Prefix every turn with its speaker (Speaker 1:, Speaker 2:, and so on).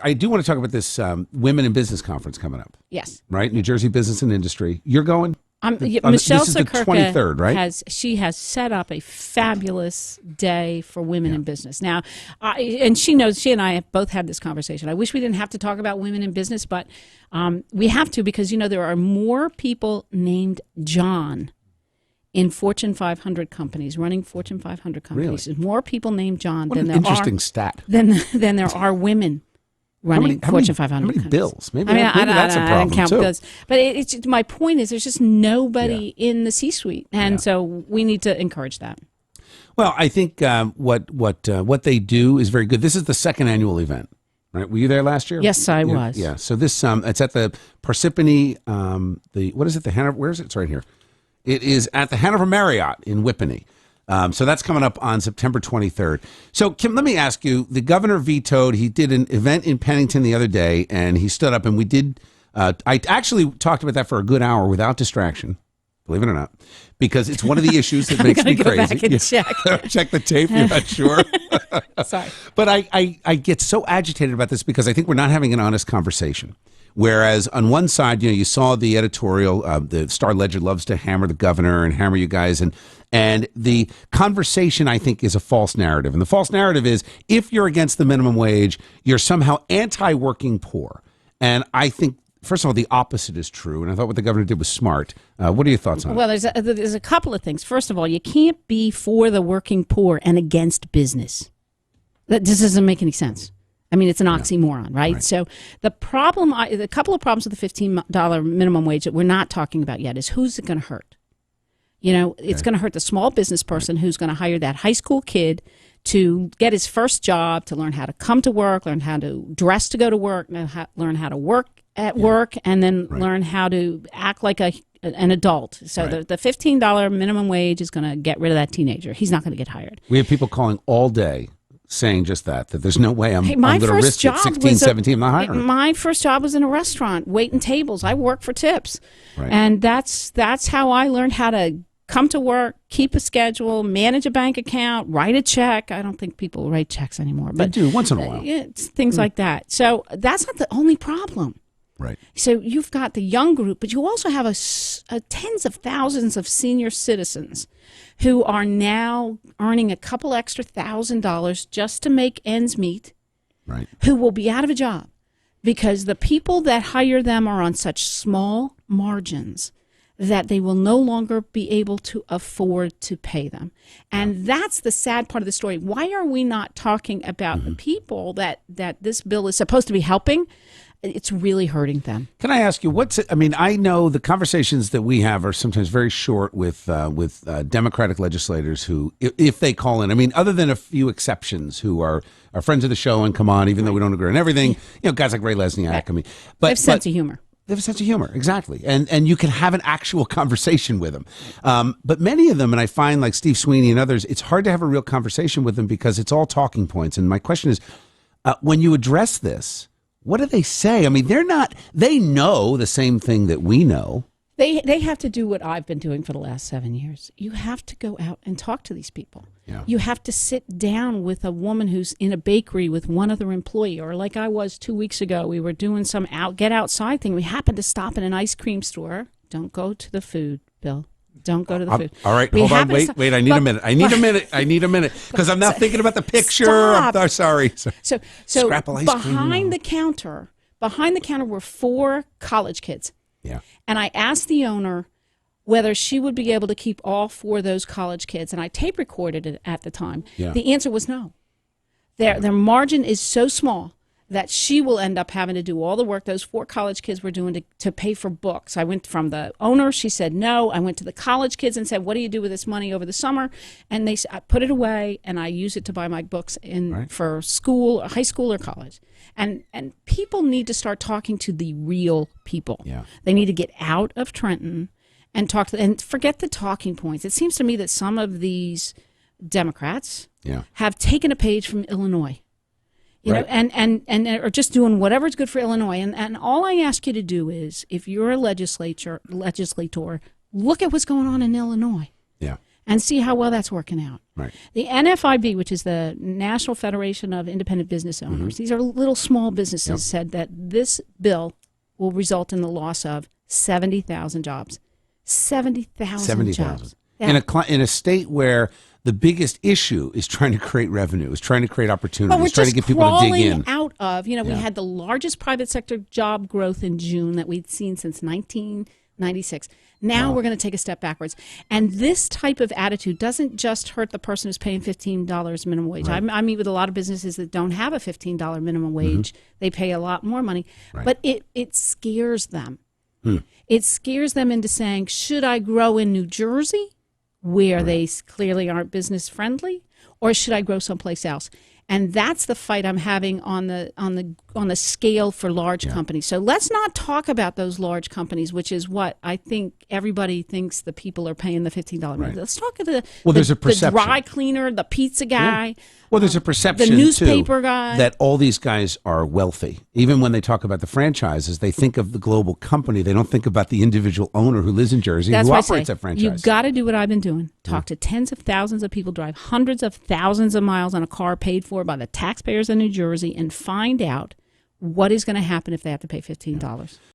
Speaker 1: I do want to talk about this Women in Business Conference coming up.
Speaker 2: Yes.
Speaker 1: Right? New Jersey Business and Industry. You're going?
Speaker 2: Michelle
Speaker 1: this is the
Speaker 2: Sakurka
Speaker 1: 23rd, right?
Speaker 2: has set up a fabulous day for women in business. Now, and she knows, she and I have both had this conversation. I wish we didn't have to talk about women in business, but we have to because, there are more people named John in Fortune 500 companies, running Fortune 500 companies.
Speaker 1: Really?
Speaker 2: There's more people named John
Speaker 1: What
Speaker 2: than
Speaker 1: an
Speaker 2: there
Speaker 1: interesting
Speaker 2: are
Speaker 1: stat.
Speaker 2: than there are women running Fortune 500
Speaker 1: How many
Speaker 2: companies.
Speaker 1: bills? Maybe,
Speaker 2: maybe
Speaker 1: that's a problem,
Speaker 2: I didn't count
Speaker 1: too.
Speaker 2: bills. But it's my point is there's just nobody in the C-suite. And so we need to encourage that.
Speaker 1: Well, I think what they do is very good. This is the second annual event, right? Were you there last year?
Speaker 2: Yes, I was.
Speaker 1: Yeah. So this it's at the Parsippany. What is it? The Hanover. Where is it? It's right here. It is at the Hanover Marriott in Whippany. So that's coming up on September 23rd. So, Kim, let me ask you, the governor vetoed, he did an event in Pennington the other day, and he stood up, and we did, I actually talked about that for a good hour without distraction, believe it or not, because it's one of the issues that makes me
Speaker 2: go
Speaker 1: crazy.
Speaker 2: back and
Speaker 1: Check the tape, you're not sure.
Speaker 2: Sorry.
Speaker 1: But I get so agitated about this because I think we're not having an honest conversation. Whereas on one side, you saw the editorial, the Star Ledger loves to hammer the governor and hammer you guys. And the conversation, I think, is a false narrative. And the false narrative is if you're against the minimum wage, you're somehow anti-working poor. And I think, first of all, the opposite is true. And I thought what the governor did was smart. What are your thoughts on it?
Speaker 2: Well, there's a couple of things. First of all, you can't be for the working poor and against business. That just doesn't make any sense. I mean, it's an oxymoron, right? So the couple of problems with the $15 minimum wage that we're not talking about yet is who's it going to hurt? It's going to hurt the small business person who's going to hire that high school kid to get his first job, to learn how to come to work, learn how to dress to go to work, learn how to work at work, and then learn how to act like an adult. So the $15 minimum wage is going to get rid of that teenager. He's not going to get hired.
Speaker 1: We have people calling all day saying just that there's no way I'm going to risk it. 16, 17, I'm not hiring.
Speaker 2: My first job was in a restaurant, waiting tables. I worked for tips. Right. And that's how I learned how to come to work, keep a schedule, manage a bank account, write a check. I don't think people write checks anymore. But
Speaker 1: they do, once in a while.
Speaker 2: It's things like that. So that's not the only problem.
Speaker 1: Right.
Speaker 2: So you've got the young group, but you also have a tens of thousands of senior citizens who are now earning a couple extra $1,000 just to make ends meet,
Speaker 1: right?
Speaker 2: Who will be out of a job because the people that hire them are on such small margins that they will no longer be able to afford to pay them. And that's the sad part of the story. Why are we not talking about the people that this bill is supposed to be helping? It's really hurting them.
Speaker 1: Can I ask you, I know the conversations that we have are sometimes very short with Democratic legislators who, if they call in, other than a few exceptions who are friends of the show and come on, even though we don't agree on everything, guys like Ray Lesniak.
Speaker 2: They have sense of humor.
Speaker 1: They have a sense of humor, exactly. And you can have an actual conversation with them. But many of them, and I find like Steve Sweeney and others, it's hard to have a real conversation with them because it's all talking points. And my question is, when you address this, what do they say? They know the same thing that we know.
Speaker 2: They have to do what I've been doing for the last 7 years. You have to go out and talk to these people. Yeah. You have to sit down with a woman who's in a bakery with one other employee, or like I was 2 weeks ago, we were doing some get outside thing. We happened to stop in an ice cream store. Don't go to the food, Bill. Don't go to the food.
Speaker 1: All right, hold on. Wait. I need a minute. I need a minute because I'm not thinking about the picture.
Speaker 2: Stop.
Speaker 1: I'm sorry.
Speaker 2: So
Speaker 1: Scrapple ice cream.
Speaker 2: behind the counter were 4 college kids.
Speaker 1: Yeah.
Speaker 2: And I asked the owner whether she would be able to keep all 4 of those college kids, and I tape recorded it at the time.
Speaker 1: Yeah.
Speaker 2: The answer was no. Their margin is so small that she will end up having to do all the work those 4 college kids were doing to pay for books. I went from the owner, she said no. I went to the college kids and said, what do you do with this money over the summer? And they said, I put it away and I use it to buy my books for school, high school or college. And people need to start talking to the real people.
Speaker 1: Yeah.
Speaker 2: They need to get out of Trenton and and forget the talking points. It seems to me that some of these Democrats have taken a page from Illinois. You know, and are just doing whatever's good for Illinois. And all I ask you to do is, if you're a legislator, look at what's going on in Illinois.
Speaker 1: Yeah.
Speaker 2: and see how well that's working out.
Speaker 1: Right.
Speaker 2: The NFIB, which is the National Federation of Independent Business Owners, these are little small businesses, said that this bill will result in the loss of 70,000 jobs. 70,000 jobs.
Speaker 1: Yeah. In a state where the biggest issue is trying to create revenue, is trying to create opportunities, trying to get people to dig in.
Speaker 2: Out of, we had the largest private sector job growth in June that we'd seen since 1996. Now we're going to take a step backwards. And this type of attitude doesn't just hurt the person who's paying $15 minimum wage. Right. I meet with a lot of businesses that don't have a $15 minimum wage. They pay a lot more money. Right. But it scares them. It scares them into saying, should I grow in New Jersey, where they clearly aren't business friendly, or should I grow someplace else? And that's the fight I'm having on the scale for large companies. So let's not talk about those large companies, which is what I think everybody thinks the people are paying the $15. Right. Let's talk about
Speaker 1: there's a perception.
Speaker 2: The dry cleaner, the pizza guy.
Speaker 1: Yeah. Well, there's a perception,
Speaker 2: the newspaper
Speaker 1: too,
Speaker 2: guy,
Speaker 1: that all these guys are wealthy. Even when they talk about the franchises, they think of the global company. They don't think about the individual owner who lives in Jersey who operates that franchise.
Speaker 2: You've got to do what I've been doing. Talk to tens of thousands of people, drive hundreds of thousands of miles on a car paid for by the taxpayers in New Jersey, and find out what is going to happen if they have to pay $15.